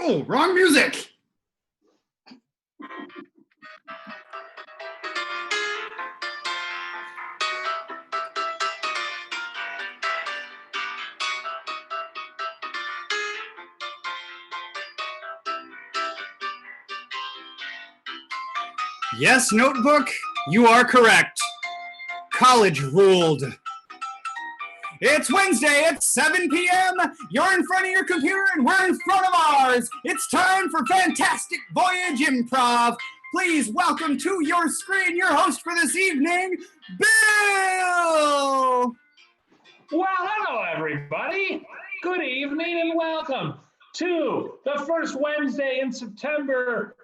Oh, wrong music. Yes, Notebook, you are correct. College ruled. It's Wednesday at 7 p.m. You're in front of your computer and we're in front of ours. It's time for fantastic Voyage Improv. Please welcome to your screen your host for this evening, Bill! Well, hello, everybody. Good evening and welcome to the first Wednesday in September.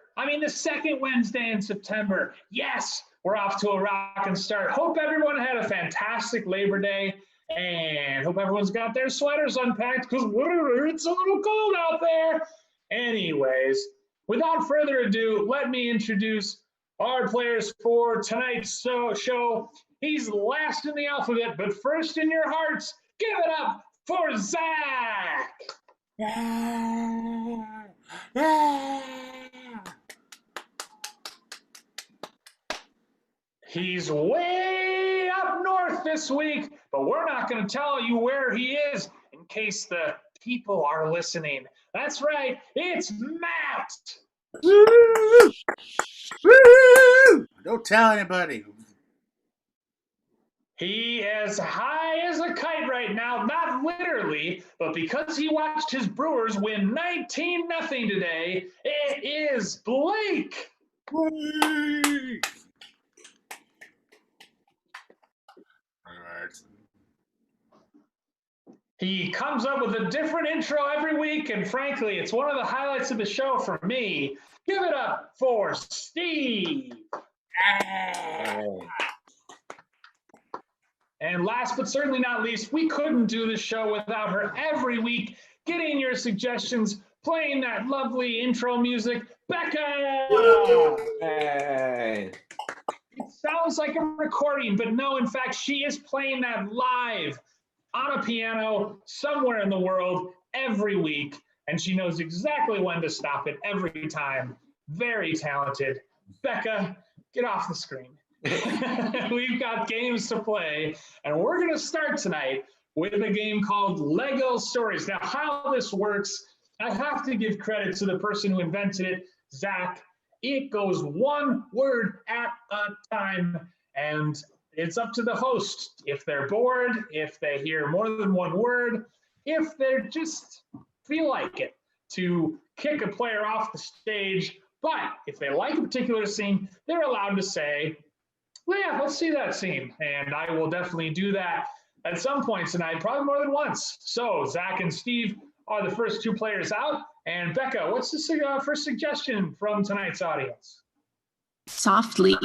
The second Wednesday in September. Yes, we're off to a rockin' start. Hope everyone had a fantastic Labor Day and hope everyone's got their sweaters unpacked because it's a little cold out there. Anyways, without further ado, let me introduce our players for tonight's show. He's last in the alphabet, but first in your hearts, give it up for Zach. He's way up north this week, but we're not going to tell you where he is in case the people are listening. That's right, it's Matt. Woo! Don't tell anybody. He is high as a kite right now, not literally, but because he watched his Brewers win 19-0 today, it is Blake. Whee! He comes up with a different intro every week, and frankly, it's one of the highlights of the show for me. Give it up for Steve. And last but certainly not least, we couldn't do this show without her every week, getting your suggestions, playing that lovely intro music, Becca! Hey. It sounds like a recording, but no, in fact, she is playing that live on a piano somewhere in the world every week, and she knows exactly when to stop it every time. Very talented. Becca, get off the screen. We've got games to play, and we're going to start tonight with a game called Lego Stories. Now, how this works, I have to give credit to the person who invented it, Zach. It goes one word at a time, and it's up to the host. If they're bored, if they hear more than one word, if they just feel like it, to kick a player off the stage. But if they like a particular scene, they're allowed to say, well, yeah, let's see that scene. And I will definitely do that at some point tonight, probably more than once. So Zach and Steve are the first two players out. And Becca, what's the first suggestion from tonight's audience? Softly.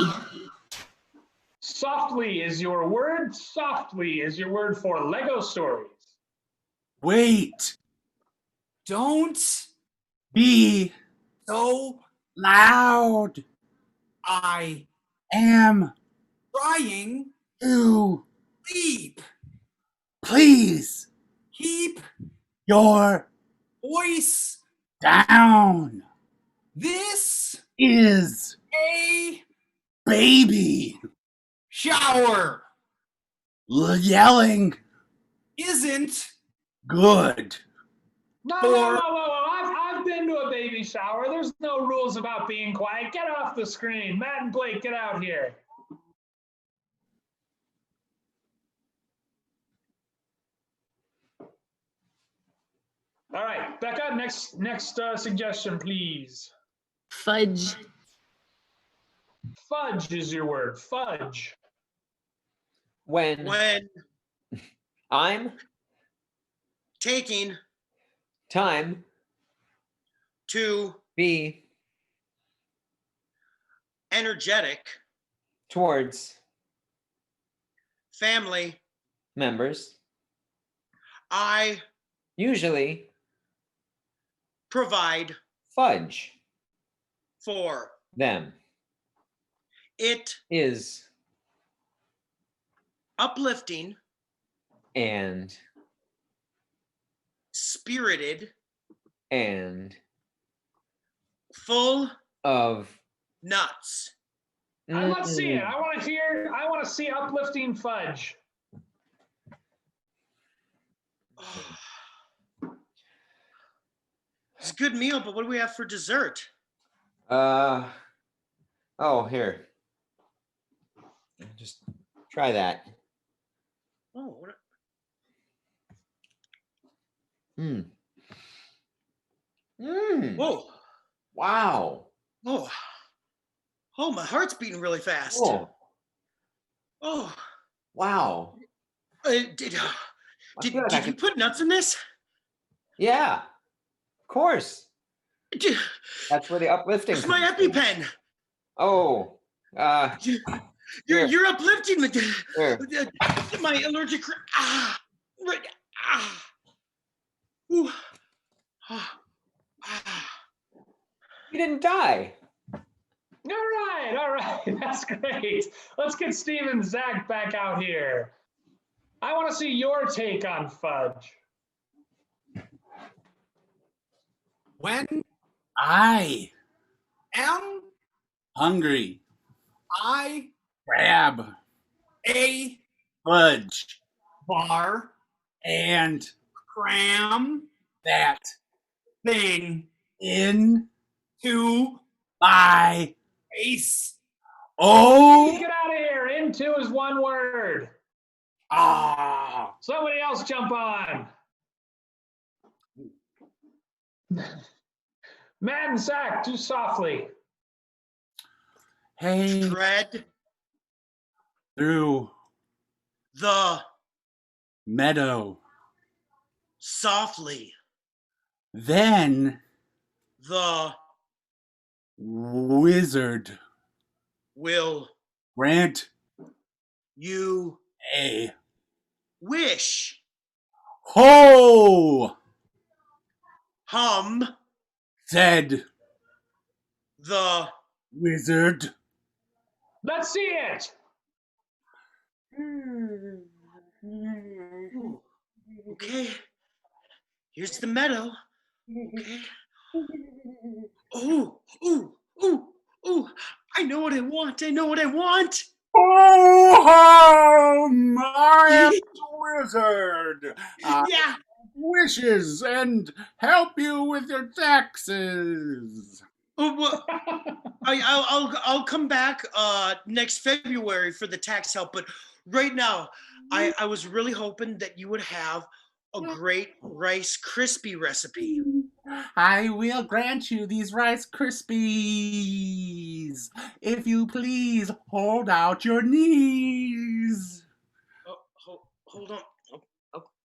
Softly is your word. Softly is your word for Lego Stories. Wait. Don't Be so loud. I Am trying to sleep. please Keep your voice down. This Is a baby shower. yelling Isn't good. No, Or- I've been to a baby shower. There's no rules about being quiet. Get off the screen. Matt and Blake, get out here. All right, Becca, next suggestion, please. Fudge. Fudge is your word. Fudge. When I'm taking time to be energetic towards family, members, I usually provide fudge for them. it Is uplifting, and spirited, and full Of. nuts. Let's see it. Mm. I want to see uplifting fudge. It's a good meal, but what do we have for dessert? Oh, here. Just try that. Oh, what? Mm. Mm. Whoa. Wow. Oh. Oh, my heart's beating really fast. Oh. Oh. Wow. Did I feel like I you could. put nuts in this? Yeah. Of course. Did- That's where the uplifting. Where's my comes in. EpiPen? Oh. Here. You're uplifting me. Here. My allergic. Right. Ooh. You didn't die. All right. That's great. Let's get Steve and Zach back out here. I want to see your take on fudge. When I am hungry. I Grab a fudge bar and cram that thing in to my face? oh Get out of here. Into is one word. ah Somebody else jump on. Matt and Zach, do softly. hey Tread through the meadow, softly. then The wizard will grant you a wish. ho Hum said the wizard. Let's see it. Ooh, okay. Here's the meadow. Okay. Oh, ooh, ooh, ooh. I know what I want. I know what I want. Oh, I am the wizard. Yeah. Wishes and help you with your taxes. Oh, well, I'll come back next February for the tax help, but right now I was really hoping that you would have a great Rice Krispie recipe. I will grant you these Rice Krispies if you please hold out your knees. Hold on.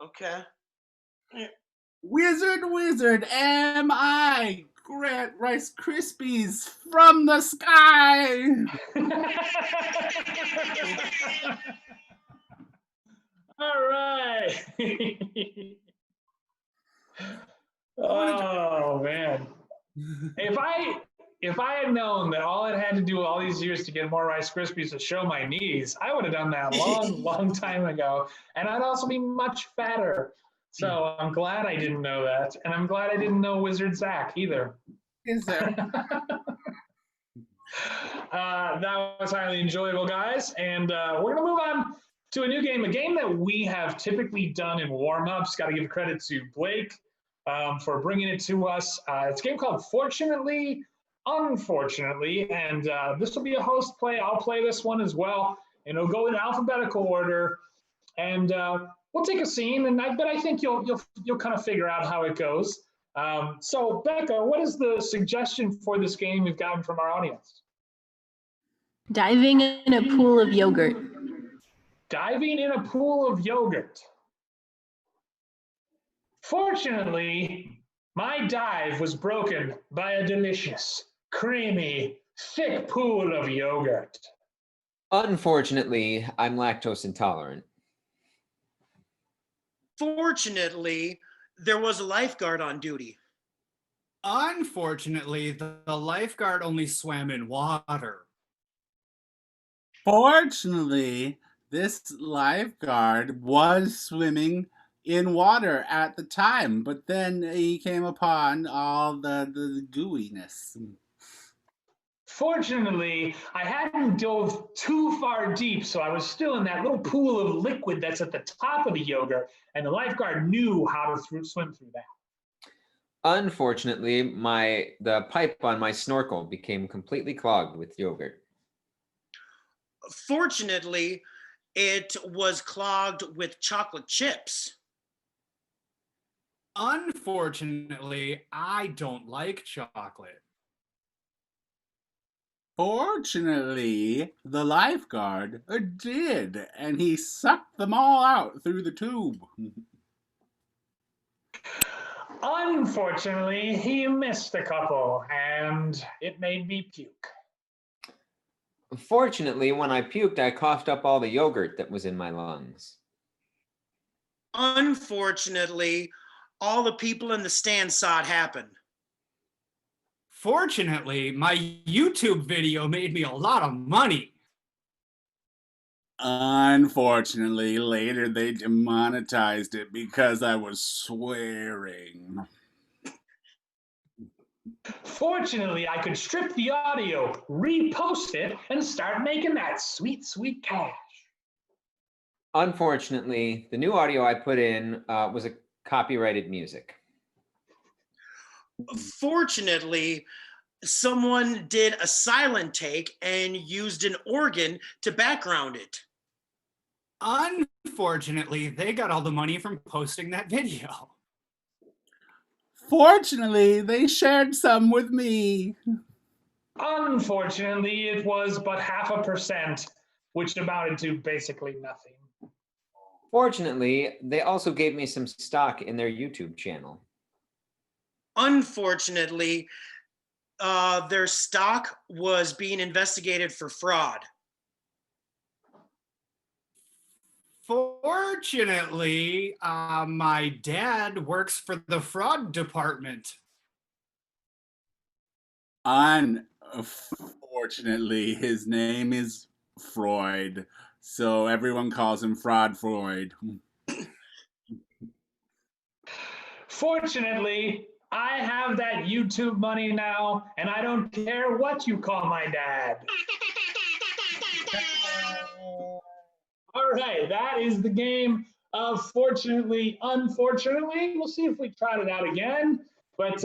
Okay. Wizard, am I? Grant Rice Krispies from the sky. All right. Oh man. If I had known that all it had to do all these years to get more Rice Krispies to show my knees, I would have done that long time ago. And I'd also be much fatter. So I'm glad I didn't know that. And I'm glad I didn't know Wizard Zach either. Is there? That was highly enjoyable, guys. And we're going to move on to a new game, a game that we have typically done in warm-ups. Got to give credit to Blake for bringing it to us. It's a game called Fortunately, Unfortunately, and this will be a host play. I'll play this one as well, and it'll go in alphabetical order. And we'll take a scene, and I think you'll kind of figure out how it goes. So, Becca, what is the suggestion for this game we've gotten from our audience? Diving in a pool of yogurt. Diving in a pool of yogurt. Fortunately, my dive was broken by a delicious, creamy, thick pool of yogurt. Unfortunately, I'm lactose intolerant. Fortunately, there was a lifeguard on duty. Unfortunately, the lifeguard only swam in water. Fortunately, this lifeguard was swimming in water at the time, but then he came upon all the gooiness. Fortunately, I hadn't dove too far deep, so I was still in that little pool of liquid that's at the top of the yogurt, and the lifeguard knew how to swim through that. Unfortunately, the pipe on my snorkel became completely clogged with yogurt. Fortunately, it was clogged with chocolate chips. Unfortunately, I don't like chocolate. Fortunately, the lifeguard did, and he sucked them all out through the tube. Unfortunately, he missed a couple, and it made me puke. Fortunately, when I puked, I coughed up all the yogurt that was in my lungs. Unfortunately, all the people in the stand saw it happen. Fortunately, my YouTube video made me a lot of money. Unfortunately, later they demonetized it because I was swearing. Fortunately, I could strip the audio, repost it, and start making that sweet, sweet cash. Unfortunately, the new audio I put in was a copyrighted music. Fortunately, someone did a silent take and used an organ to background it. Unfortunately, they got all the money from posting that video. Fortunately, they shared some with me. Unfortunately, it was but 0.5%, which amounted to basically nothing. Fortunately, they also gave me some stock in their YouTube channel. Unfortunately, their stock was being investigated for fraud. Fortunately, my dad works for the fraud department. Unfortunately, his name is Freud, so everyone calls him Fraud Freud. Fortunately, I have that YouTube money now, and I don't care what you call my dad. All right, that is the game of Fortunately, Unfortunately. We'll see if we trot it out again. But,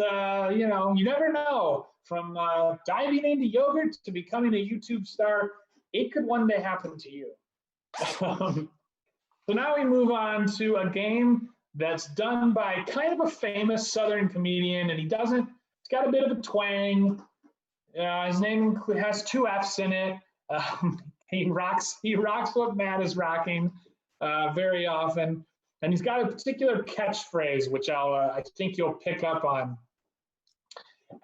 you never know. From diving into yogurt to becoming a YouTube star, it could one day happen to you. So now we move on to a game that's done by kind of a famous Southern comedian, and he's got a bit of a twang. His name has 2 F's in it. He rocks what Matt is rocking very often, and he's got a particular catchphrase which I think you'll pick up on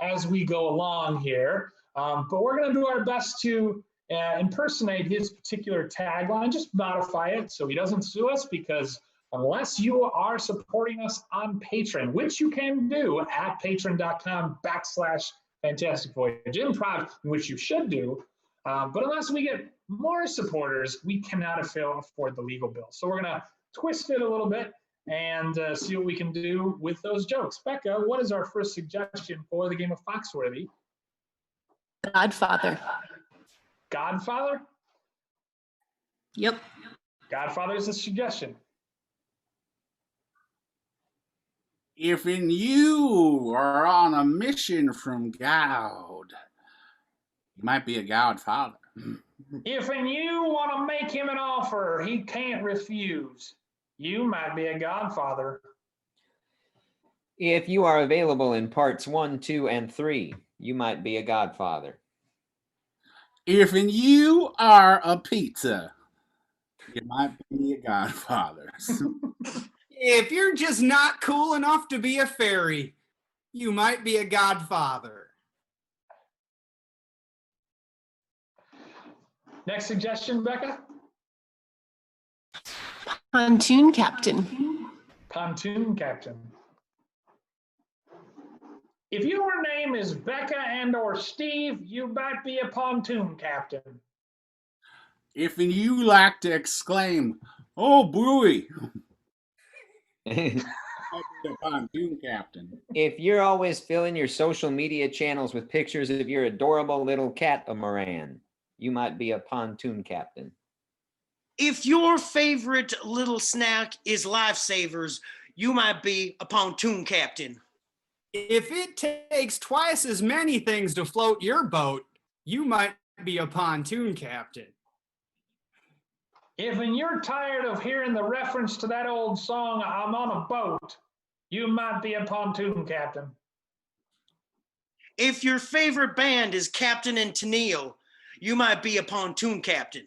as we go along here. But we're going to do our best to impersonate his particular tagline, just modify it so he doesn't sue us, because unless you are supporting us on Patreon, which you can do at patreon.com/Fantastic Voyage Improv, which you should do, but unless we get more supporters, we cannot afford the legal bill. So we're going to twist it a little bit and see what we can do with those jokes. Becca, what is our first suggestion for the game of Foxworthy? Godfather. Godfather? Yep. Godfather is a suggestion. If you are on a mission from God, you might be a godfather. If you want to make him an offer he can't refuse, you might be a godfather. If you are available in parts 1, 2, and 3, you might be a godfather. If you are a pizza, you might be a godfather. If you're just not cool enough to be a fairy, you might be a godfather. Next suggestion, Becca? Pontoon captain. Pontoon captain. If your name is Becca and or Steve, you might be a pontoon captain. If you like to exclaim, "Oh, buoy!" Might be a pontoon captain. If you're always filling your social media channels with pictures of your adorable little catamaran, you might be a pontoon captain. If your favorite little snack is Lifesavers, you might be a pontoon captain. If it takes twice as many things to float your boat, you might be a pontoon captain. If and you're tired of hearing the reference to that old song, I'm on a boat, you might be a pontoon captain. If your favorite band is Captain and Tennille, you might be a pontoon captain.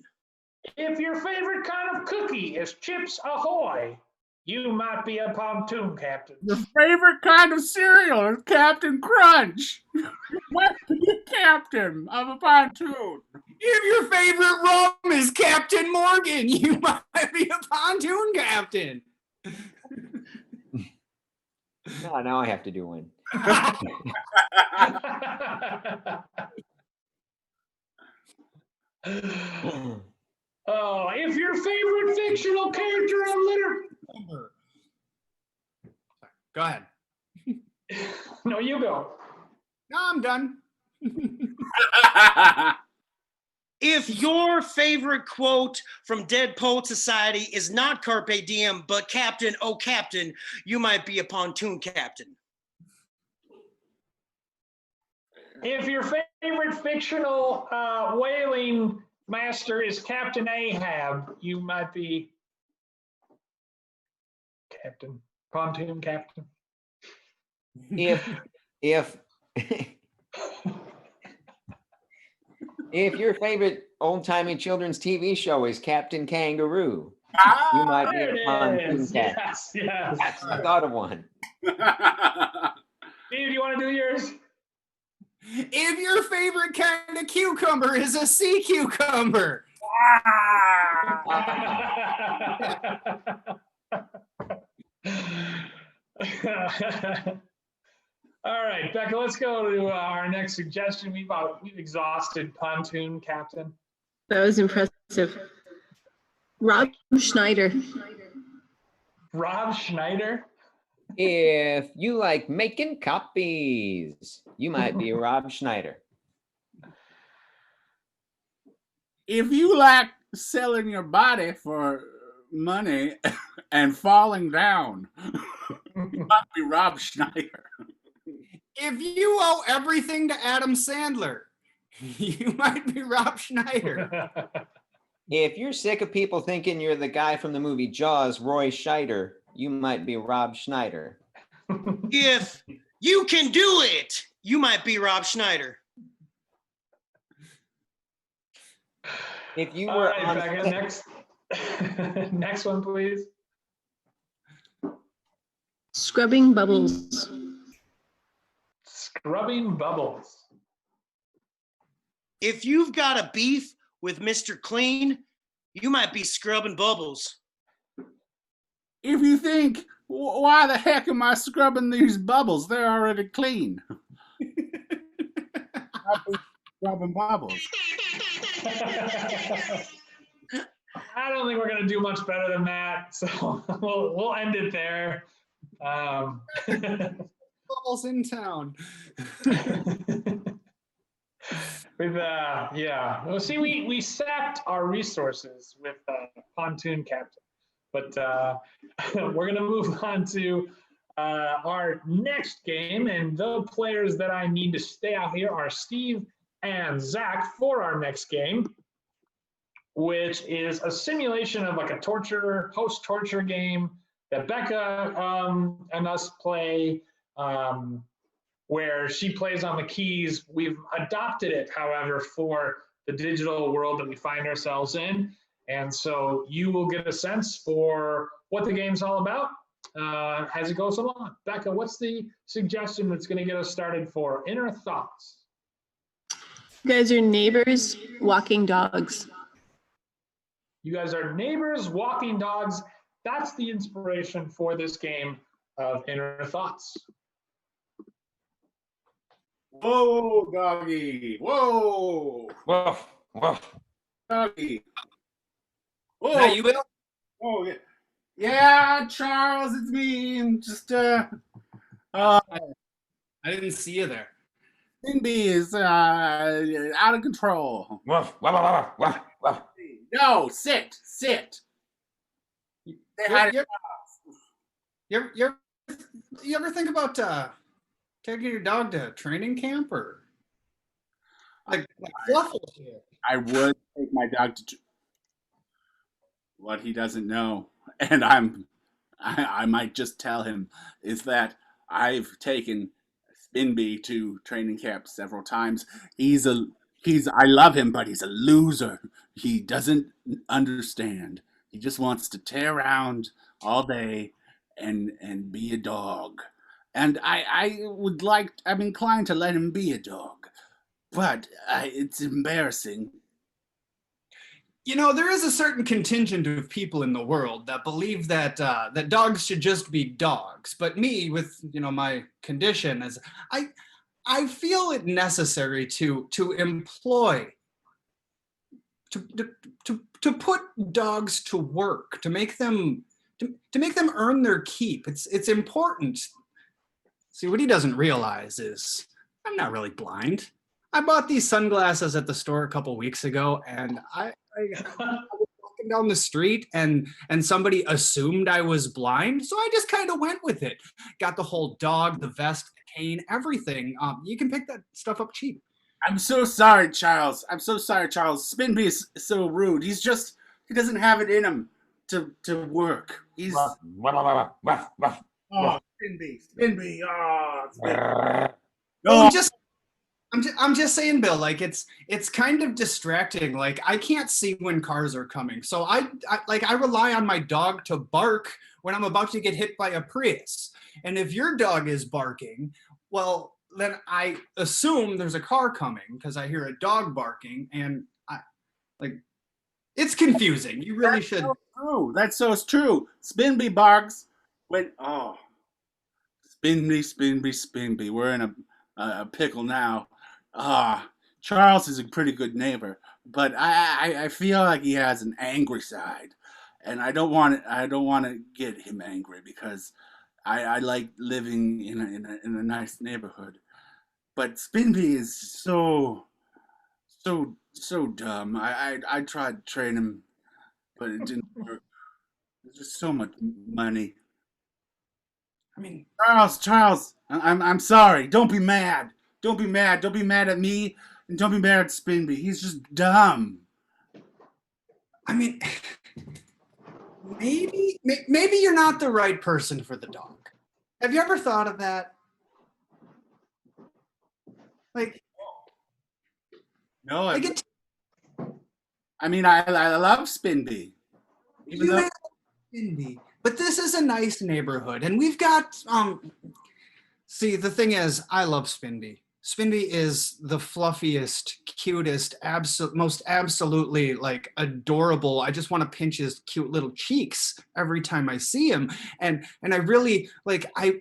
If your favorite kind of cookie is Chips Ahoy, you might be a pontoon captain. Your favorite kind of cereal is Captain Crunch. You might be a captain of a pontoon. If your favorite rum is Captain Morgan, you might be a pontoon captain. No, now I have to do one. Oh, if your favorite fictional character in literature. Go ahead. No, you go. No, I'm done. If your favorite quote from Dead Poet Society is not Carpe Diem, but Captain, oh Captain, you might be a pontoon captain. If your favorite fictional whaling master is Captain Ahab, you might be Captain, pontoon captain. If if your favorite old-timey children's TV show is Captain Kangaroo, you might be There a it pontoon is. captain. Yes, yes. Yes, I thought of one. Steve, do you want to do yours? If your favorite kind of cucumber is a sea cucumber. All right, Becca, let's go to our next suggestion. We've exhausted pontoon captain. That was impressive. Rob Schneider. Rob Schneider. If you like making copies, you might be Rob Schneider. If you like selling your body for money and falling down, you might be Rob Schneider. If you owe everything to Adam Sandler, you might be Rob Schneider. If you're sick of people thinking you're the guy from the movie Jaws, Roy Scheider, you might be Rob Schneider. If you can do it, you might be Rob Schneider. If you All were right, on Becca, next, next one, please. Scrubbing bubbles. Scrubbing bubbles. If you've got a beef with Mr. Clean, you might be scrubbing bubbles. If you think, why the heck am I scrubbing these bubbles? They're already clean. I'd be scrubbing bubbles. I don't think we're going to do much better than that, so we'll end it there. Bubbles in town. With yeah, well, see, we sapped our resources with pontoon captain, but we're gonna move on to our next game, and the players that I need to stay out here are Steve and Zach for our next game, which is a simulation of like a post-torture game that Becca and us play. Where she plays on the keys. We've adopted it, however, for the digital world that we find ourselves in. And so you will get a sense for what the game's all about as it goes along. Becca, what's the suggestion that's going to get us started for Inner Thoughts? You guys are neighbors walking dogs. You guys are neighbors walking dogs. That's the inspiration for this game of Inner Thoughts. Whoa, doggy. Whoa. Woof, woof. Doggy. Whoa. Now you will. Oh, yeah. Yeah, Charles, it's me. Just I didn't see you there. Spinby is out of control. Woof, woof, woof, woof, woof. No, sit. They had You, you, you, ever, you ever think about taking your dog to training camp or like Fluffles here? I would take my dog to what he doesn't know, and I might just tell him is that I've taken Spinby to training camp several times. He's I love him, but he's a loser. He doesn't understand. He just wants to tear around all day and be a dog. And I'm inclined to let him be a dog, but it's embarrassing. You know, there is a certain contingent of people in the world that believe that that dogs should just be dogs. But me, with my condition, as I feel it necessary to employ to put dogs to work, to make them earn their keep. It's important. See, what he doesn't realize is I'm not really blind. I bought these sunglasses at the store a couple weeks ago, and I was walking down the street, and somebody assumed I was blind, so I just kind of went with it. Got the whole dog, the vest, the cane, everything. You can pick that stuff up cheap. I'm so sorry, Charles. I'm so sorry, Charles. Spinby is so rude. He doesn't have it in him to work. He's Woof, woof, woof, woof, woof. oh Spinby. Oh, Spinby. Well, No, I'm just saying, Bill. Like it's kind of distracting. Like I can't see when cars are coming, so I rely on my dog to bark when I'm about to get hit by a Prius. And if your dog is barking, well, then I assume there's a car coming because I hear a dog barking, and it's confusing. You really that's should. so true. That's so true. Spinby barks when Spinby. We're in a pickle now. Charles is a pretty good neighbor, but I feel like he has an angry side, and I don't want to get him angry because I like living in a nice neighborhood. But Spinby is so dumb. I tried to train him, but it didn't work. There's just so much money. I mean, Charles, I'm sorry. Don't be mad. Don't be mad. Don't be mad at me, and don't be mad at Spinby. He's just dumb. I mean, maybe you're not the right person for the dog. Have you ever thought of that? Like, No, like it, I love Spinby. Even you though have Indy, but this is a nice neighborhood, and we've got See, the thing is, I love Spinby. Spinby is the fluffiest, cutest, most absolutely like adorable. I just want to pinch his cute little cheeks every time I see him, and I really like. I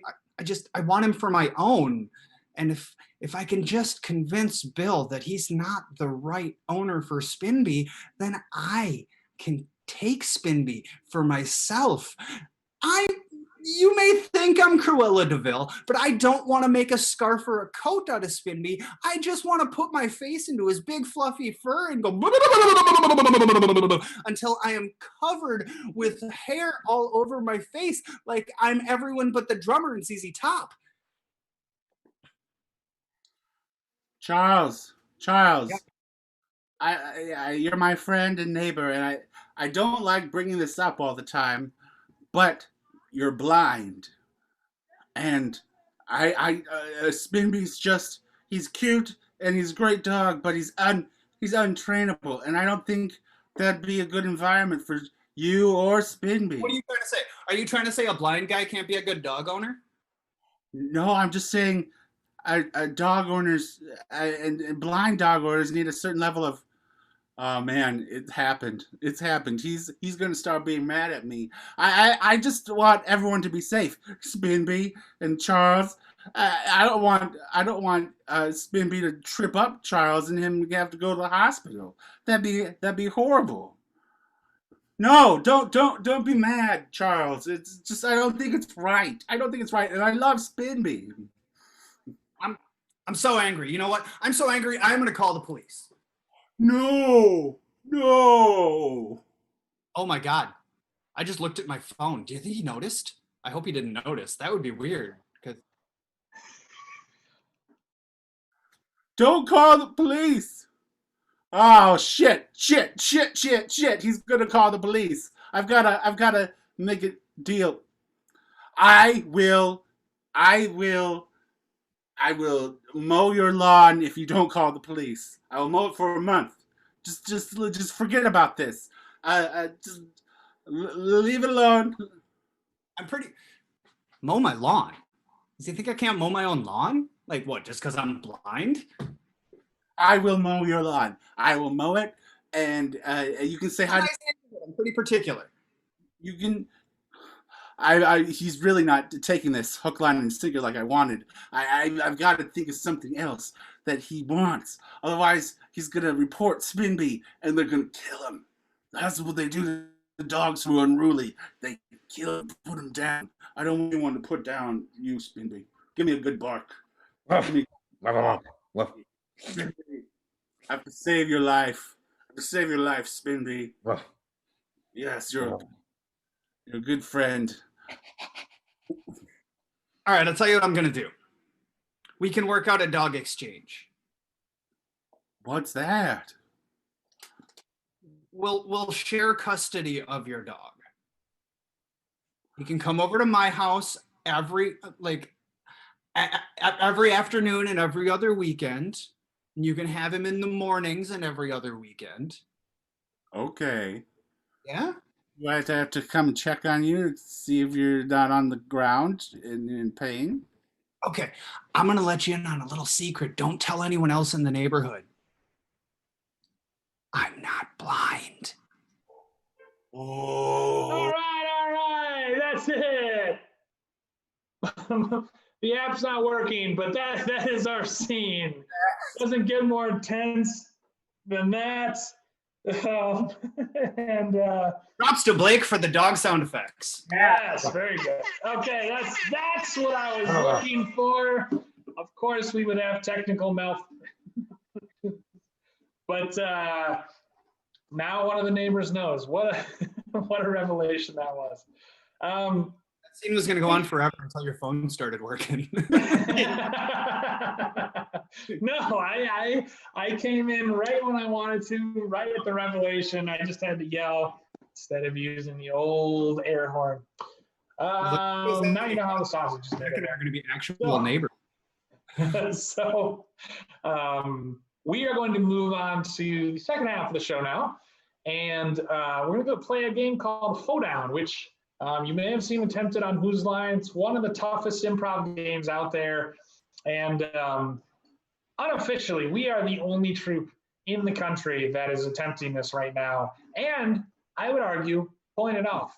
want him for my own, and if I can just convince Bill that he's not the right owner for Spinby, then I can take Spinby for myself. You may think I'm Cruella DeVille, but I don't want to make a scarf or a coat out of Spinby. I just want to put my face into his big fluffy fur and go until I am covered with hair all over my face, like I'm everyone but the drummer in ZZ Top. Charles, Yeah. you're my friend and neighbor, and I don't like bringing this up all the time, but you're blind, and Spinby's he's cute and he's a great dog, but he's untrainable, and I don't think that'd be a good environment for you or Spinby. What are you trying to say? Are you trying to say a blind guy can't be a good dog owner? No, I'm just saying, dog owners and blind dog owners need a certain level of. Oh man, it happened. It's happened. He's gonna start being mad at me. I just want everyone to be safe. Spinby and Charles. I don't want Spinby to trip up Charles and him have to go to the hospital. That'd be horrible. No, don't be mad, Charles. It's just I don't think it's right. I don't think it's right, and I love Spinby. I'm so angry. You know what? I'm so angry. I'm going to call the police. No, no. Oh my God. I just looked at my phone. Do you think he noticed? I hope he didn't notice. That would be weird. Because Don't call the police. Oh shit! He's gonna call the police. I've gotta make a deal. I will I will mow your lawn if you don't call the police. I will mow it for a month. Just forget about this. Just leave it alone. I'm pretty. Mow my lawn? Does he think I can't mow my own lawn? Like what, just because I'm blind? I will mow your lawn. I will mow it, and you can say hi. I'm pretty particular. You can. He's really not taking this hook, line, and sinker like I wanted. I've got to think of something else that he wants. Otherwise, he's gonna report Spinby, and they're gonna kill him. That's what they do to the dogs who are unruly. They kill him, put him down. I don't want anyone to put down you, Spinby. Give me a good bark. Give me, Spinby. I have to save your life. I have to save your life, Spinby. Yes, you're a good friend. All right, I'll tell you what I'm going to do. We can work out a dog exchange. What's that? We'll share custody of your dog. He can come over to my house every afternoon and every other weekend. And you can have him in the mornings and every other weekend. Okay. Yeah? Do I have to come and check on you to see if you're not on the ground in pain? Okay, I'm going to let you in on a little secret. Don't tell anyone else in the neighborhood. I'm not blind. Oh. All right, that's it. The app's not working, but that is our scene. Doesn't get more intense than that. And Props to Blake for the dog sound effects. yes, very good. Okay, that's what I was looking for. Of course, we would have technical but now one of the neighbors knows. What a revelation that was. That scene was going to go on forever until your phone started working. No, I came in right when I wanted to, right at the revelation. I just had to yell instead of using the old air horn. Now you know how the sausage is made. They're going to be actual neighbors. So we are going to move on to the second half of the show now. And we're going to go play a game called Hoedown, which you may have seen attempted on Whose Line. It's one of the toughest improv games out there. And unofficially, we are the only troupe in the country that is attempting this right now. And I would argue, pulling it off.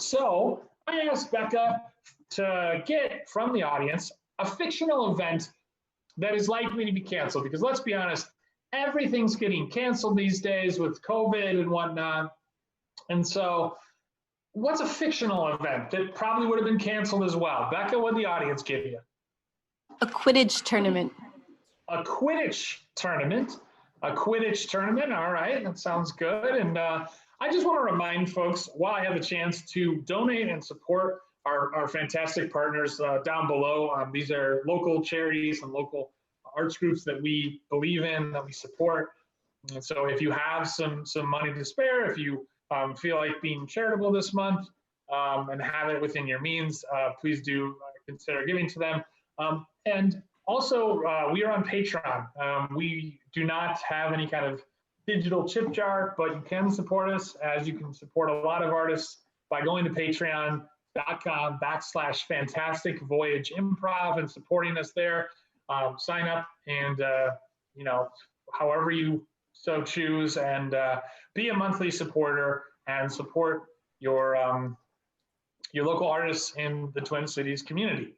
So I asked Becca to get from the audience a fictional event that is likely to be canceled. Because let's be honest, everything's getting canceled these days with COVID and whatnot. And so what's a fictional event that probably would have been canceled as well? Becca, what did the audience give you? A Quidditch tournament. A Quidditch tournament. A Quidditch tournament. All right, that sounds good. And I just want to remind folks, while I have a chance, to donate and support our fantastic partners down below. These are local charities and local arts groups that we believe in, that we support. And so if you have some money to spare, if you feel like being charitable this month and have it within your means, please do consider giving to them. And also, we are on Patreon. We do not have any kind of digital chip jar, but you can support us, as you can support a lot of artists by going to patreon.com/fantastic Voyage Improv and supporting us there. Sign up and, however you so choose, and be a monthly supporter and support your local artists in the Twin Cities community.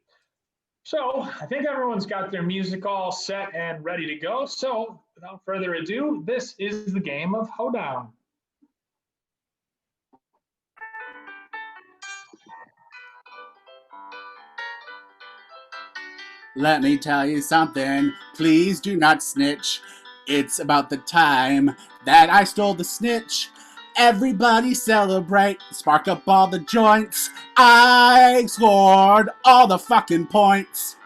So I think everyone's got their music all set and ready to go. So without further ado, this is the game of Hoedown. Let me tell you something. Please do not snitch. It's about the time that I stole the snitch. Everybody celebrate. Spark up all the joints. I scored all the fucking points.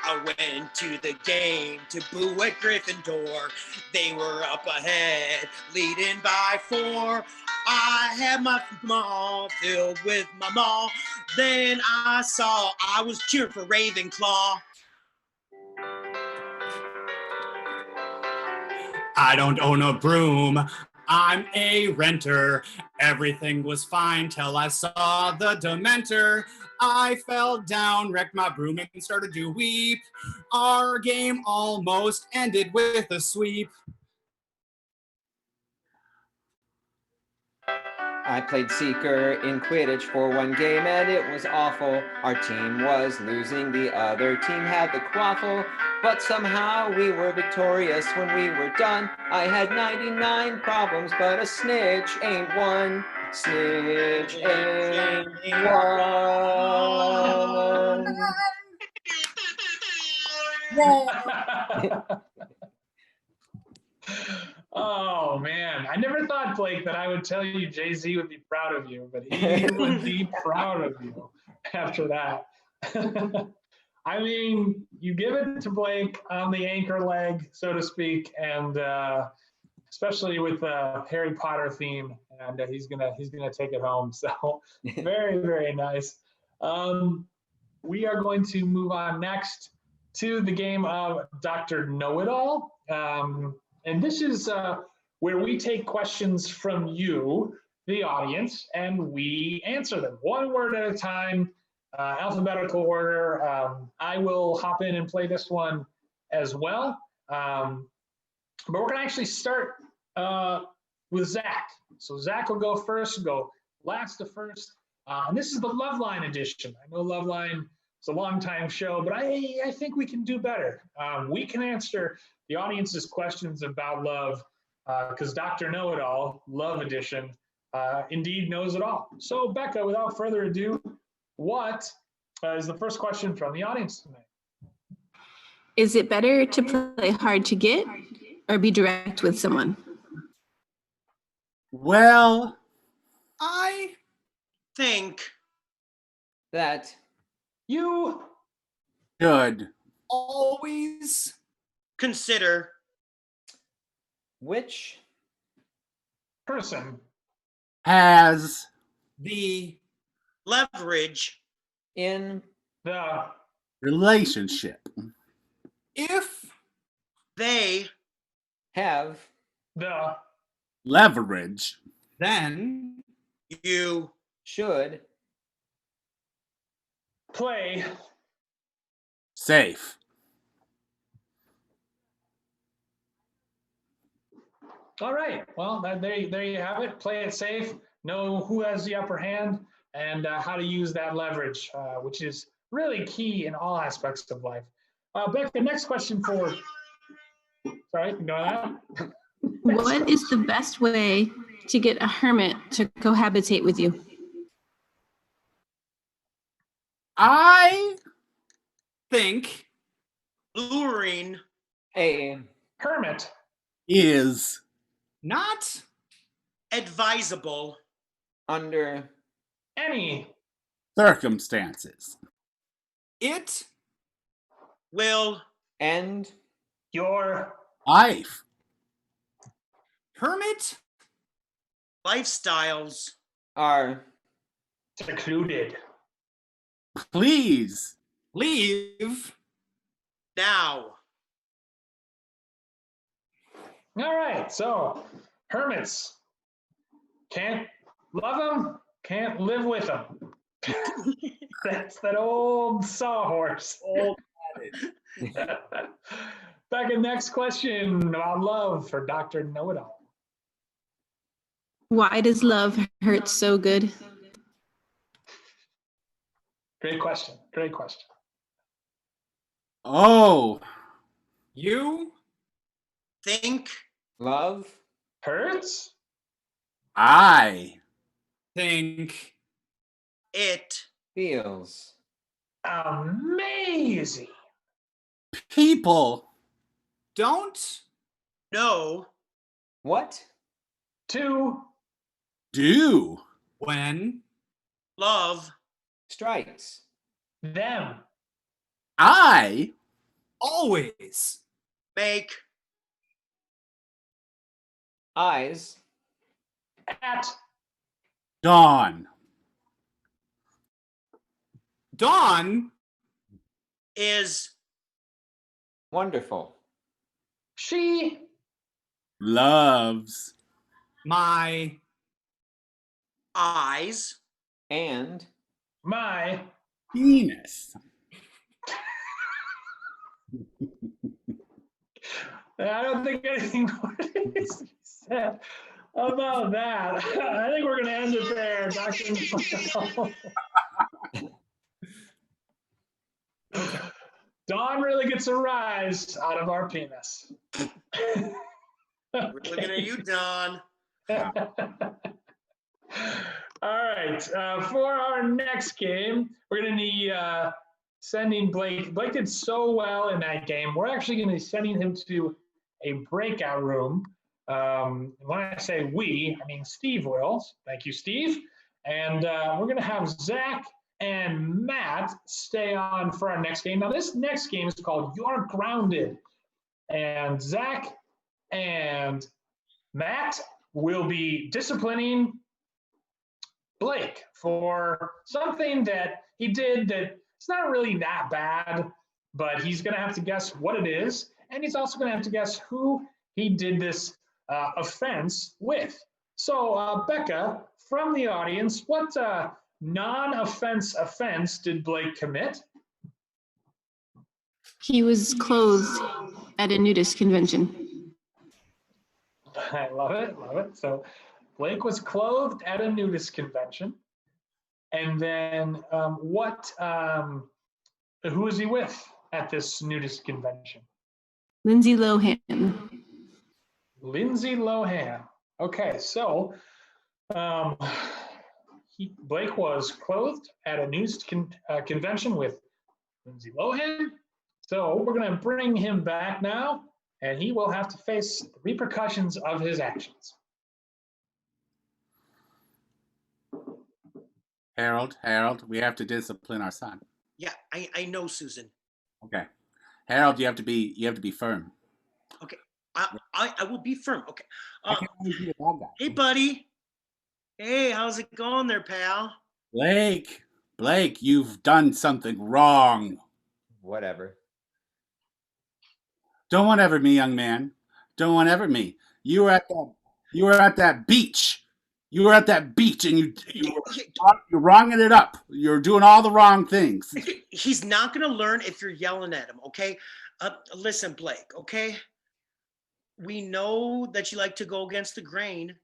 I went to the game to boo at Gryffindor. They were up ahead, leading by 4. I had my mall filled with my maul. Then I saw I was cheering for Ravenclaw. I don't own a broom. I'm a renter. Everything was fine till I saw the Dementor. I fell down, wrecked my broom, and started to weep. Our game almost ended with a sweep. I played Seeker in Quidditch for one game and it was awful. Our team was losing, the other team had the quaffle. But somehow we were victorious when we were done. I had 99 problems, but a snitch ain't one. Snitch ain't one. Oh man, I never thought, Blake, that I would tell you Jay-Z would be proud of you, but he would be proud of you after that. I mean, you give it to Blake on the anchor leg, so to speak, and especially with the Harry Potter theme, and he's gonna take it home. So very, very nice. We are going to move on next to the game of Dr. Know-It-All. And this is where we take questions from you, the audience, and we answer them one word at a time, alphabetical order. I will hop in and play this one as well. But we're going to actually start with Zach. So Zach will go first, go last to first. And this is the Love Line edition. I know Love Line is a long time show, but I think we can do better. We can answer the audience's questions about love because Dr. Know-It-All, Love Edition, indeed knows it all. So Becca, without further ado, what is the first question from the audience tonight? Is it better to play hard to get or be direct with someone? Well, I Think That You should always consider which person has the leverage in the relationship. if they have the Leverage then you should play safe. All right. Well, there you have it. Play it safe. Know who has the upper hand and how to use that leverage, which is really key in all aspects of life. Becca, next question for. Sorry, you know that. What is the best way to get a hermit to cohabitate with you? I think luring a Hermit. is not advisable under Any circumstances. it will and your Life. hermit lifestyles are secluded. Please. leave now. All right. So hermits can't love them, can't live with them. That's that old sawhorse. Back in next question about love for Dr. Know-It-All. Why does love hurt so good? Great question. Great question. Oh, you Think love Hurts? I think it feels amazing. People Don't No. what? To do when Love. Strikes. them. I always Make. Eyes. At dawn. dawn Is. Wonderful. she Loves my Eyes. And my penis. I don't think anything more needs to be said about that. I think we're going to end it there, Dr. Noel. okay. Dawn really gets a rise out of our penis. We're looking at you, Don. All right. For our next game, we're going to be sending Blake. Blake did so well in that game. We're actually going to be sending him to a breakout room. When I say we, I mean Steve will. Thank you, Steve. And we're going to have Zach and Matt stay on for our next game. Now, this next game is called You're Grounded. And Zach and Matt will be disciplining Blake for something that he did that it's not really that bad, but he's going to have to guess what it is. And he's also going to have to guess who he did this offense with. So, Becca, from the audience, what non-offense offense did Blake commit? He was clothed at a nudist convention. I love it, love it. So Blake was clothed at a nudist convention. And then who was he with at this nudist convention? Lindsay Lohan. Lindsay Lohan. Okay, so Blake was clothed at a nudist convention with Lindsay Lohan. So we're going to bring him back now, and he will have to face the repercussions of his actions. Harold, we have to discipline our son. Yeah, I know, Susan. Okay. Harold, you have to be firm. Okay. I will be firm. Okay. I can't always be a bad guy. Hey, buddy. Hey, how's it going there, pal? Blake, you've done something wrong. Whatever. Don't whatever me, young man. Don't whatever me. You were at that beach. You were at that beach and you're wronging it up. You're doing all the wrong things. He's not going to learn if you're yelling at him, okay? Listen, Blake, okay? We know that you like to go against the grain,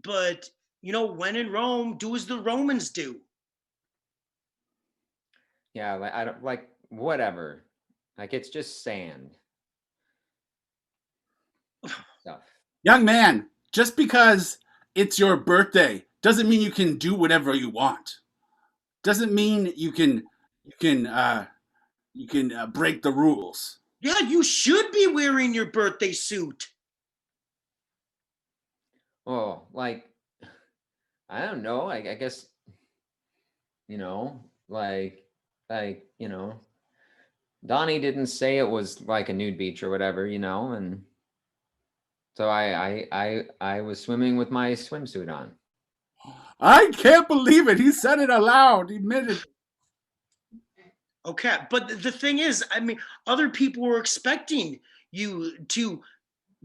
but, when in Rome, do as the Romans do. Yeah, I don't like whatever. Like it's just sand. Stuff. Young man, just because it's your birthday doesn't mean you can do whatever you want. Doesn't mean you can break the rules. Yeah, you should be wearing your birthday suit. Oh, like I don't know. I guess Donnie didn't say it was like a nude beach or whatever, and so I was swimming with my swimsuit on. I can't believe it. He said it aloud. He meant it. Okay, but the thing is, other people were expecting you to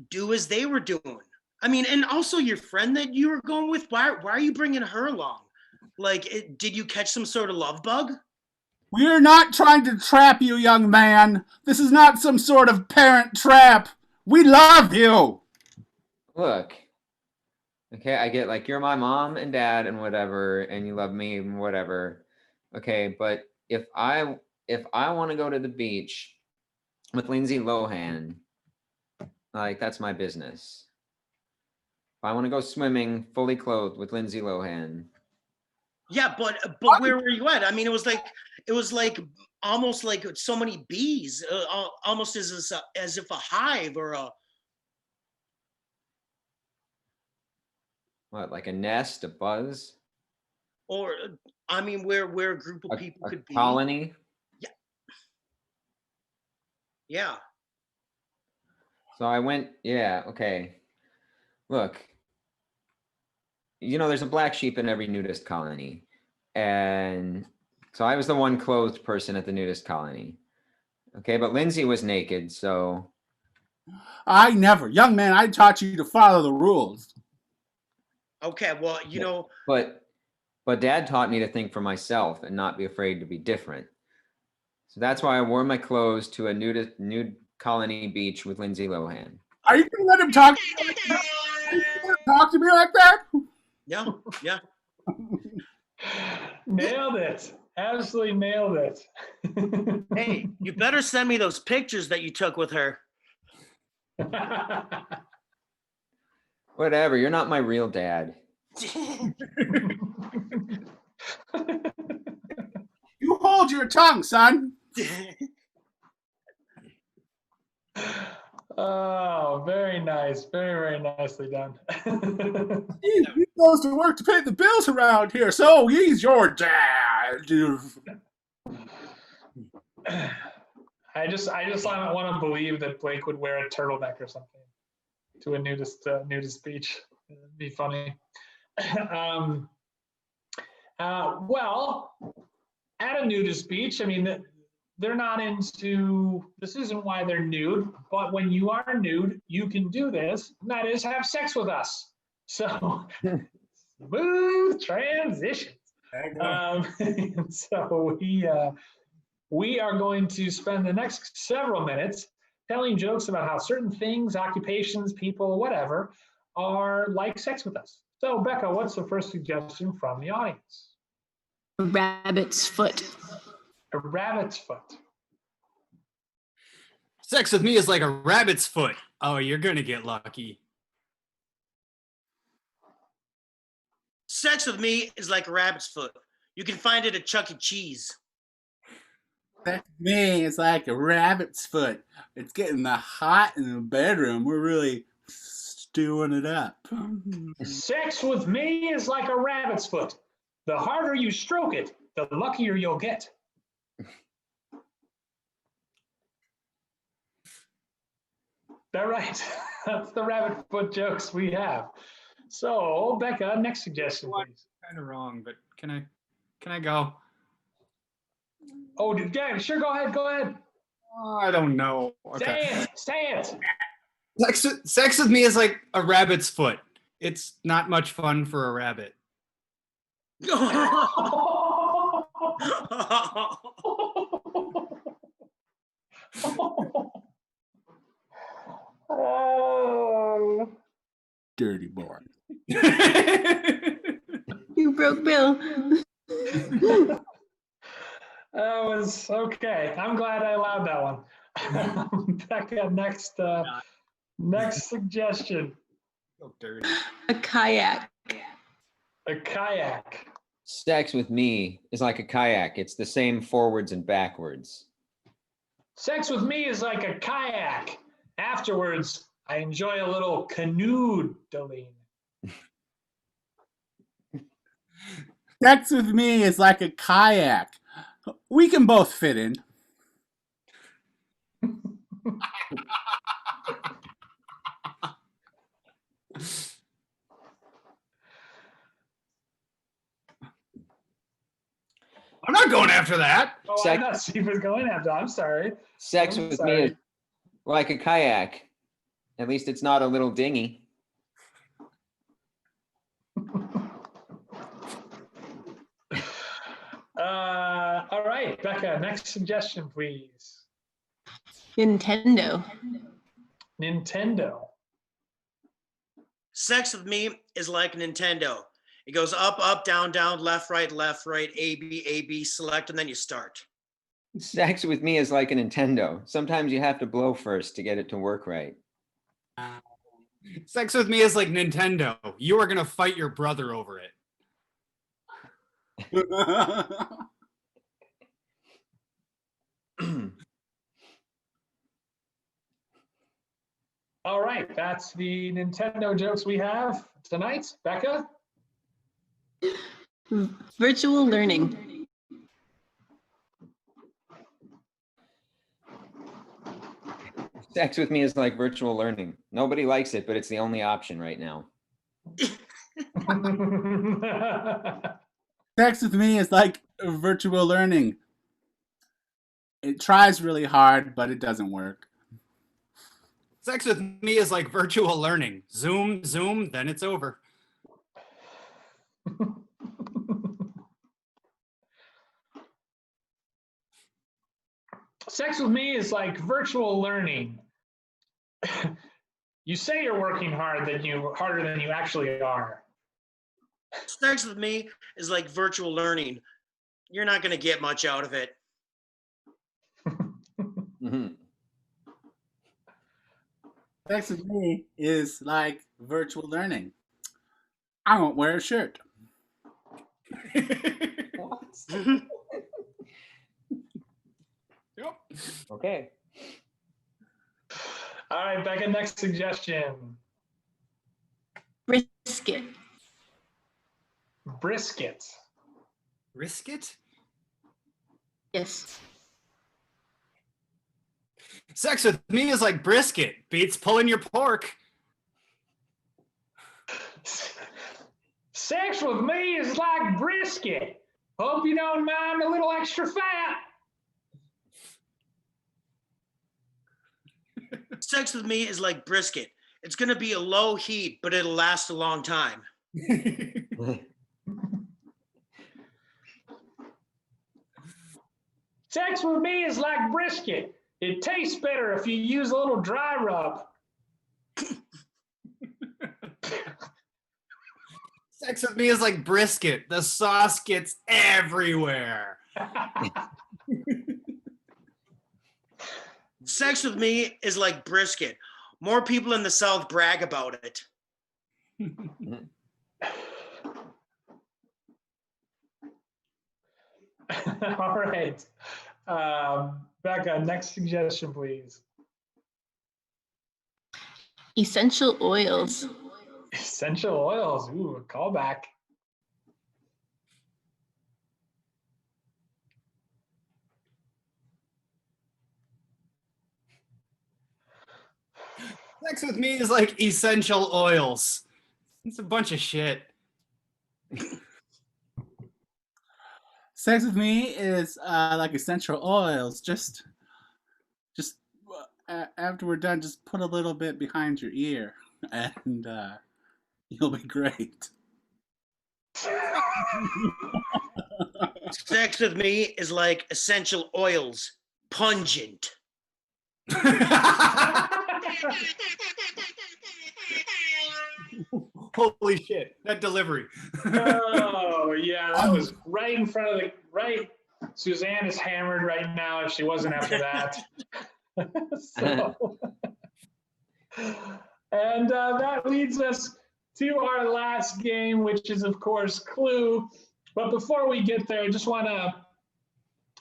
do as they were doing. And also your friend that you were going with, why are you bringing her along? Like, did you catch some sort of love bug? We're not trying to trap you, young man. This is not some sort of parent trap. We love you. Look, okay, I get like you're my mom and dad and whatever, and you love me and whatever. Okay, but if I want to go to the beach with Lindsay Lohan, like that's my business. If I want to go swimming fully clothed with Lindsay Lohan, Yeah, but where were you at? I mean, it was like almost like so many bees, almost as if a hive or a. What, like a nest, a buzz, Or I mean, where a group of people a could be. colony? Yeah. So I went, yeah, okay. Look, there's a black sheep in every nudist colony. And so I was the one clothed person at the nudist colony. Okay, but Lindsay was naked, so. I never, young man, I taught you to follow the rules. Okay, well, But Dad taught me to think for myself and not be afraid to be different. So that's why I wore my clothes to a nude colony beach with Lindsay Lohan. Are you gonna let him talk? Talk to me like that? Yeah. Nailed it. Absolutely nailed it. Hey, you better send me those pictures that you took with her. Whatever, you're not my real dad. You hold your tongue, son. Oh, very nice. Very, very nicely done. He goes to work to pay the bills around here, so he's your dad. I just want to believe that Blake would wear a turtleneck or something to a nudist beach. It'd be funny. Well, at a nudist beach, I mean, they're not into, this isn't why they're nude, but when you are nude, you can do this, and that is have sex with us. So, smooth transitions. So we are going to spend the next several minutes telling jokes about how certain things, occupations, people, whatever, are like sex with us. So, Becca, what's the first suggestion from the audience? A rabbit's foot. A rabbit's foot. Sex with me is like a rabbit's foot. Oh, you're gonna get lucky. Sex with me is like a rabbit's foot. You can find it at Chuck E. Cheese. Sex with me is like a rabbit's foot. It's getting the hot in the bedroom. We're really stewing it up. Sex with me is like a rabbit's foot. The harder you stroke it, the luckier you'll get. All right. That's the rabbit foot jokes we have. So, Becca, next suggestion, please. Kind of wrong, but can I go? Oh, yeah, sure. Go ahead. Oh, I don't know. Okay. Say it. Sex with me is like a rabbit's foot. It's not much fun for a rabbit. Dirty boy. You broke Bill. That was okay. I'm glad I allowed that one. Becca, next suggestion. So dirty. A kayak. A kayak. Sex with me is like a kayak. It's the same forwards and backwards. Sex with me is like a kayak. Afterwards, I enjoy a little canoodling. Sex with me is like a kayak. We can both fit in. I'm not going after that. Oh, I thought Steve was going after. I'm sorry. Sex with me is like a kayak. At least it's not a little dinghy. All right, Becca, next suggestion, please. Nintendo. Sex with me is like Nintendo. It goes up, up, down, down, left, right, A, B, select, and then you start. Sex with me is like a Nintendo. Sometimes you have to blow first to get it to work right. Sex with me is like Nintendo. You are gonna fight your brother over it. All right, that's the Nintendo jokes we have tonight. Becca? Virtual learning. Sex with me is like virtual learning. Nobody likes it, but it's the only option right now. Sex with me is like virtual learning. It tries really hard, but it doesn't work. Sex with me is like virtual learning. Zoom, zoom, then it's over. Sex with me is like virtual learning. You say you're working harder than you actually are. Sex with me is like virtual learning. You're not going to get much out of it. Sex with me is like virtual learning. I won't wear a shirt. Yep. Okay. All right, Becca, next suggestion. Brisket. Brisket. Brisket? Yes. Sex with me is like brisket. Beats pulling your pork. Sex with me is like brisket. Hope you don't mind a little extra fat. Sex with me is like brisket. It's going to be a low heat, but it'll last a long time. Sex with me is like brisket. It tastes better if you use a little dry rub. Sex with me is like brisket. The sauce gets everywhere. Sex with me is like brisket. More people in the South brag about it. All right. Becca, next suggestion, please. Essential oils. Essential oils. Ooh, a callback. Sex with me is like essential oils. It's a bunch of shit. Sex with me is like essential oils. Just after we're done, just put a little bit behind your ear, and you'll be great. Sex with me is like essential oils. Pungent. Holy shit, that delivery. Oh, yeah, that was right in front of the, right. Suzanne is hammered right now if she wasn't after that. So, and that leads us to our last game, which is, of course, Clue. But before we get there, I just want to,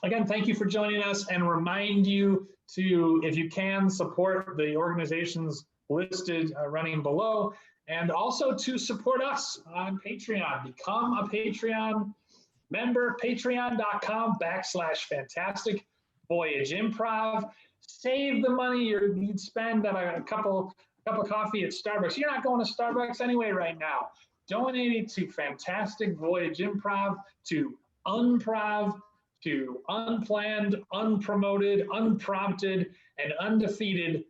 again, thank you for joining us and remind you to, if you can, support the organizations listed running below, and also to support us on Patreon. Become a Patreon member, patreon.com/fantastic Voyage Improv. Save the money you'd spend on a cup of coffee at Starbucks. You're not going to Starbucks anyway right now. Donate it to Fantastic Voyage Improv, to Unprov, to Unplanned, Unpromoted, Unprompted, and Undefeated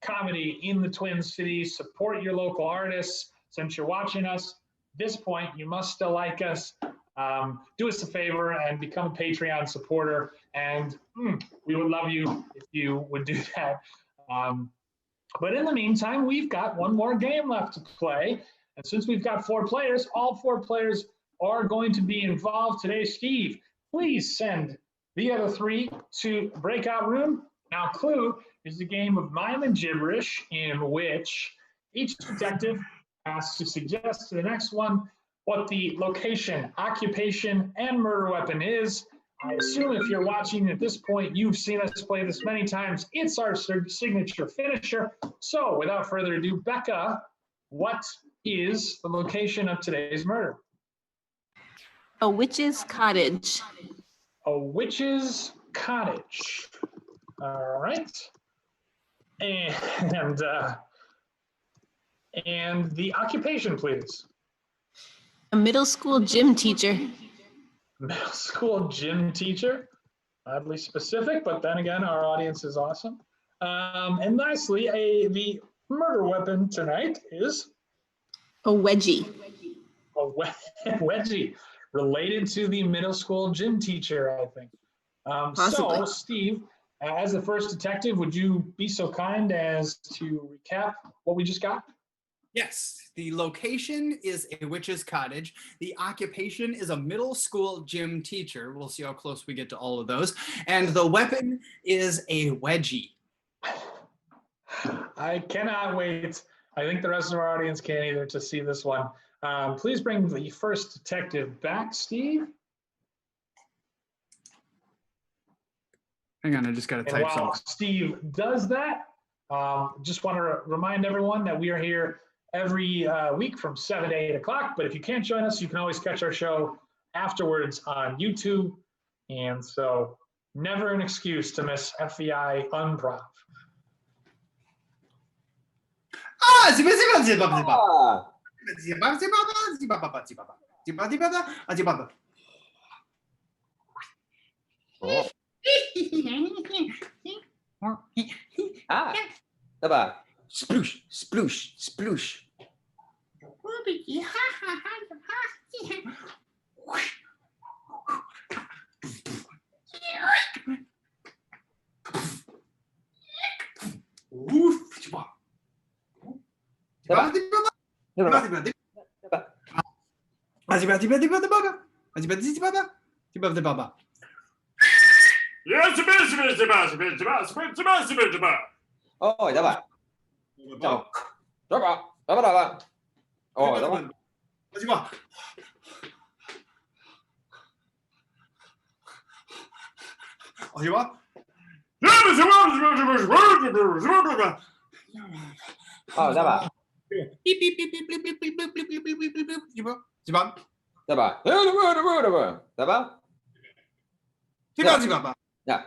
comedy in the Twin Cities. Support your local artists. Since you're watching us at this point, you must still like us. Do us a favor and become a Patreon supporter, and we would love you if you would do that. But in the meantime, we've got one more game left to play, and since we've got 4 players, all 4 players are going to be involved today. Steve, please send the other 3 to breakout room. Now, Clue is a game of mime and gibberish in which each detective has to suggest to the next one what the location, occupation, and murder weapon is. I assume if you're watching at this point, you've seen us play this many times. It's our signature finisher. So without further ado, Becca, what is the location of today's murder? A witch's cottage. A witch's cottage. All right. And the occupation, please. A middle school gym teacher. Middle school gym teacher. Oddly specific, but then again, our audience is awesome. And lastly, the murder weapon tonight is A wedgie. a wedgie, related to the middle school gym teacher, I think. Possibly. So, Steve, as the first detective, would you be so kind as to recap what we just got? Yes, the location is a witch's cottage. The occupation is a middle school gym teacher. We'll see how close we get to all of those. And the weapon is a wedgie. I cannot wait. I think the rest of our audience can't either to see this one. Please bring the first detective back, Steve. Hang on, I just got to And type while something. Steve does that, just want to remind everyone that we are here every week from 7 to 8 o'clock. But if you can't join us, you can always catch our show afterwards on YouTube. And so never an excuse to miss FVI Unprov. Ah, Oh. Diba? Sploosh, sploosh, sploosh. Oh, diba? Diba? Diba? Oh, diba? Oh, diba? Diba? Diba? Yeah.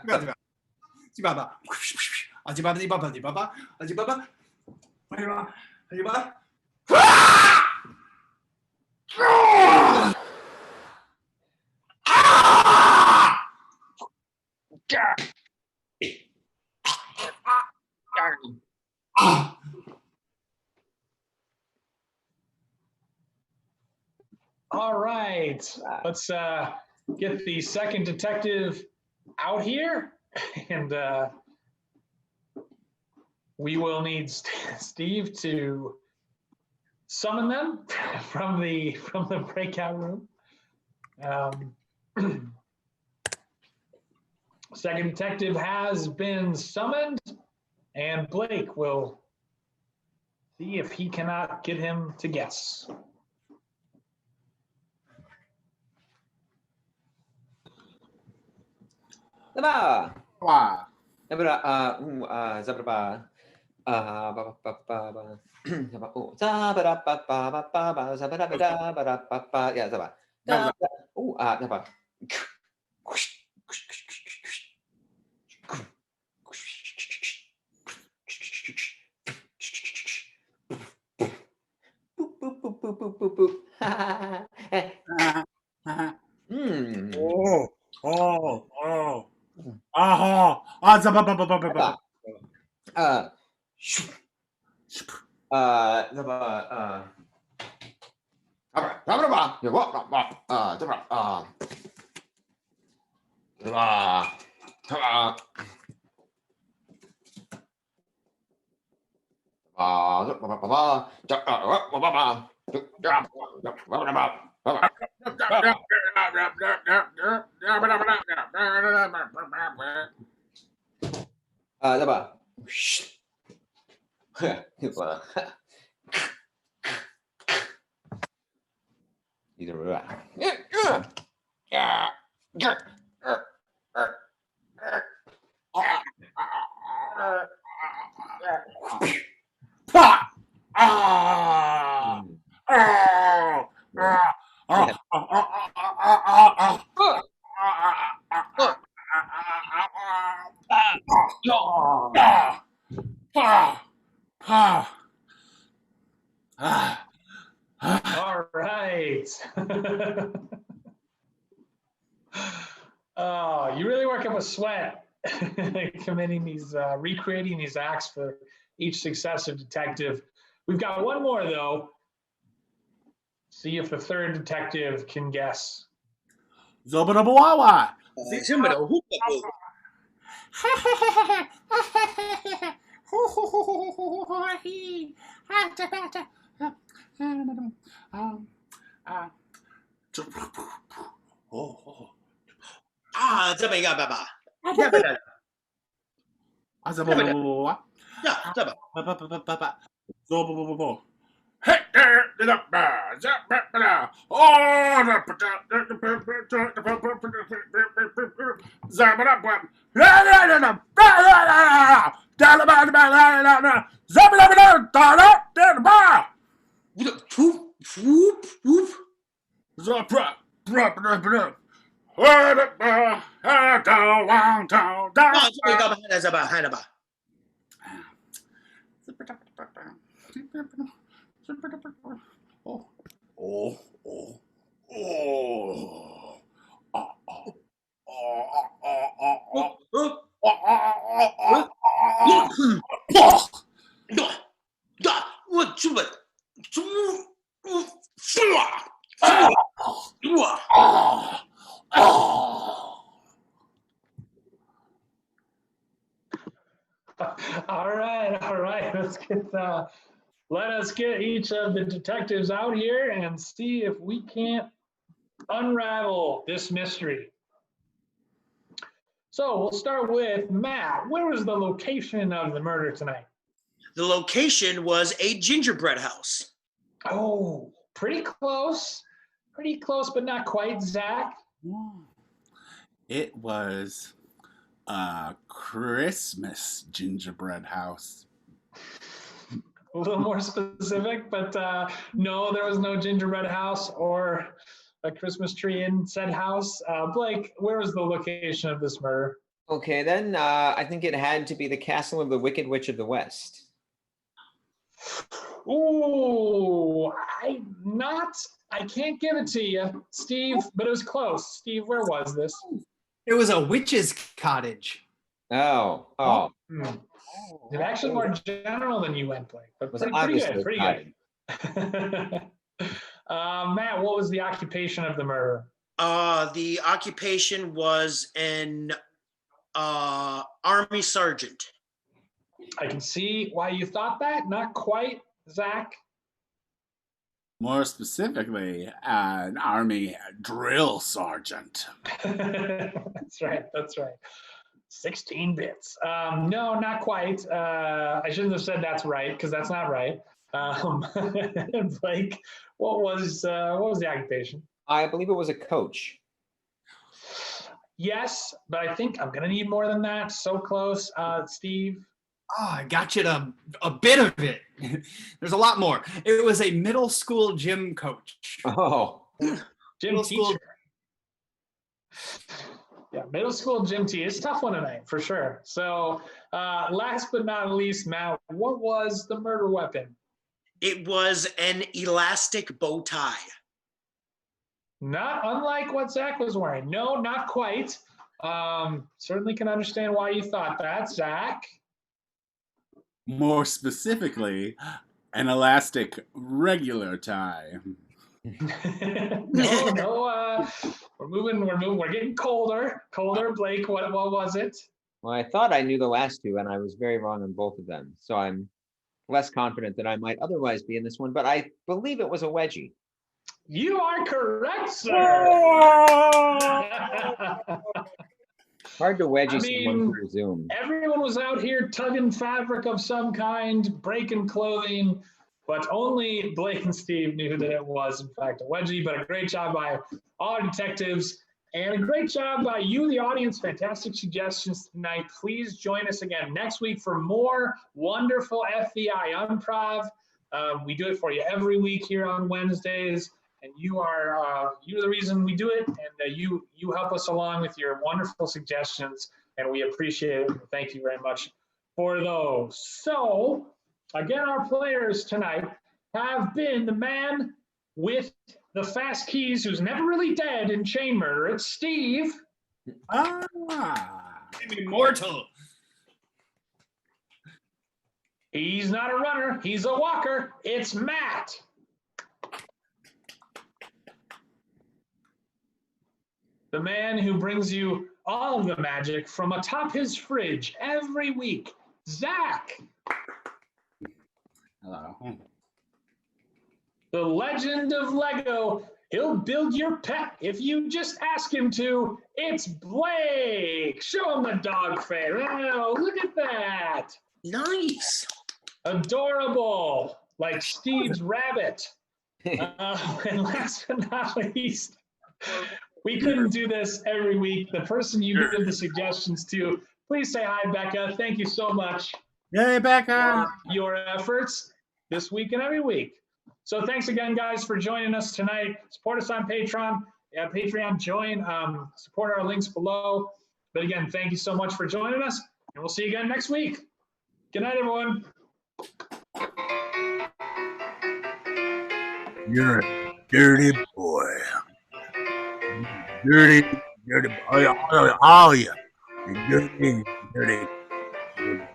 All right, let's get the second detective out here, and we will need Steve to summon them from the breakout room. Second detective has been summoned, and Blake will see if he cannot get him to guess. Diba? Wow. Diba? Zababa. Yeah, diba? Diba? Either way. All right. Oh, you really work up a sweat committing these, recreating these acts for each successive detective. We've got one more though. See if the third detective can guess. Zobadabawawa. Ah, 这么一个爸爸，这么的， Azabababawa. 这么， Zobabababawa. Hey there, get up there. Zababada. Oh, Zabababa. whoop, whoop, whoop. Zabra. 啊，这么一个爸爸，这么，看了吧？ 我这么，All right, all right. Let us get each of the detectives out here and see if we can't unravel this mystery. So we'll start with Matt. Where was the location of the murder tonight? The location was a gingerbread house. Oh, pretty close, but not quite. Zach? It was a Christmas gingerbread house. A little more specific, but no, there was no gingerbread house or a Christmas tree in said house. Blake, where was the location of this murder? Okay, then I think it had to be the castle of the Wicked Witch of the West. Ooh, I can't give it to you, Steve, but it was close. Steve, where was this? It was a witch's cottage. Oh. It's actually more general than you went, Blake, but Was pretty good, obviously pretty good. Matt, what was the occupation of the murderer? The occupation was an army sergeant. I can see why you thought that. Not quite, Zach. More specifically, an army drill sergeant. That's right. 16 bits. No, not quite. I shouldn't have said that's right, because that's not right. Blake, what was the occupation? I believe it was a coach. Yes, but I think I'm gonna need more than that. So close. Steve? Oh, I got you a bit of it. There's a lot more. It was a middle school gym coach. Oh. Gym teacher. Yeah, middle school gym teacher. It's a tough one tonight, for sure. So last but not least, Matt, what was the murder weapon? It was an elastic bow tie. Not unlike what Zach was wearing. No, not quite. Certainly can understand why you thought that, Zach. More specifically, an elastic regular tie. No, we're getting colder. Blake, what was it? Well, I thought I knew the last two, and I was very wrong on both of them. So I'm less confident than I might otherwise be in this one, but I believe it was a wedgie. You are correct, sir. Hard to wedgie someone through Zoom. Everyone was out here tugging fabric of some kind, breaking clothing. but only Blake and Steve knew that it was, in fact, a wedgie. But a great job by all our detectives, and a great job by you, the audience. Fantastic suggestions tonight. Please join us again next week for more wonderful FVI Unprov. We do it for you every week here on Wednesdays, and you're the reason we do it, and you help us along with your wonderful suggestions, and we appreciate it. Thank you very much for those. So, again, our players tonight have been the man with the fast keys who's never really dead in chain murder. It's Steve. I'm immortal. He's not a runner, he's a walker. It's Matt. The man who brings you all of the magic from atop his fridge every week, Zach. Hello. The legend of Lego. He'll build your pet if you just ask him to. It's Blake. Show him the dog face. Oh, look at that. Nice. Adorable, like Steve's rabbit. And last but not least, we couldn't do this every week. The person you give the suggestions to, please say hi, Becca. Thank you so much. Yay, Becca. For your efforts this week and every week. So thanks again, guys, for joining us tonight. Support us on Patreon. Patreon, join. Support our links below. But again, thank you so much for joining us, and we'll see you again next week. Good night, everyone. You're a dirty boy. Dirty boy. All you. You're dirty. Dirty boy.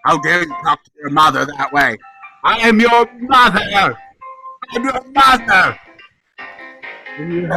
How dare you talk to your mother that way? I am your mother. I'm your mother. You have